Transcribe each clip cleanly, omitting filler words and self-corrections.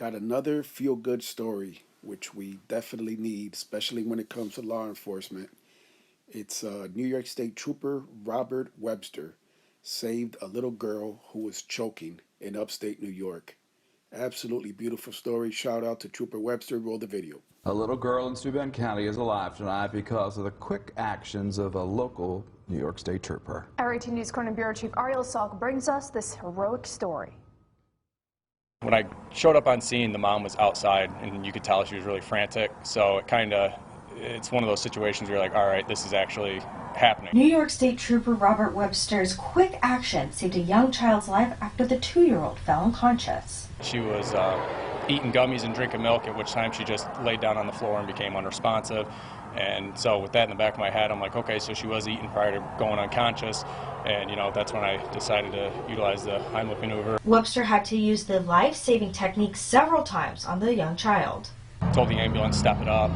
Got another feel-good story, which we definitely need, especially when it comes to law enforcement. It's New York State Trooper Robert Webster saved a little girl who was choking in upstate New York. Absolutely beautiful story. Shout out to Trooper Webster. Roll the video. A little girl in Steuben County is alive tonight because of the quick actions of a local New York State Trooper. Our 18 News Corner Bureau Chief Ariel Salk brings us this heroic story. When I showed up on scene, the mom was outside, and you could tell she was really frantic. So it's one of those situations where you're like, all right, this is actually happening. New York State Trooper Robert Webster's quick action saved a young child's life after the 2-year-old fell unconscious. She was eating gummies and drinking milk, at which time she just laid down on the floor and became unresponsive. And so with that in the back of my head, I'm like, okay, so she was eating prior to going unconscious. And, that's when I decided to utilize the Heimlich maneuver. Webster had to use the life-saving technique several times on the young child. Told the ambulance, step it up.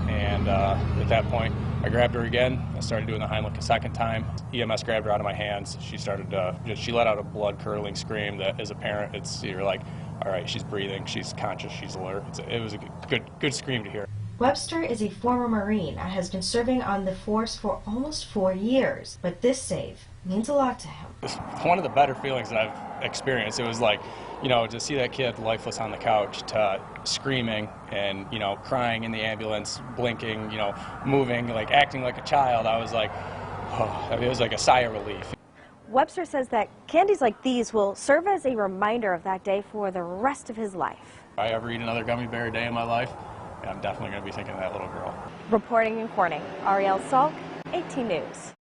And at that point, I grabbed her again. I started doing the Heimlich a second time. EMS grabbed her out of my hands. She she let out a blood-curdling scream that, as a parent, you're like, all right, she's breathing, she's conscious, she's alert. It was a good scream to hear. Webster is a former Marine and has been serving on the force for almost 4 years, but this save means a lot to him. It's one of the better feelings that I've experienced. It was like, to see that kid lifeless on the couch, to screaming and, crying in the ambulance, blinking, moving, like acting like a child. I was like, oh, it was like a sigh of relief. Webster says that candies like these will serve as a reminder of that day for the rest of his life. If I ever eat another gummy bear day in my life, I'm definitely going to be thinking of that little girl. Reporting in Corning, Ariel Salk, 18 News.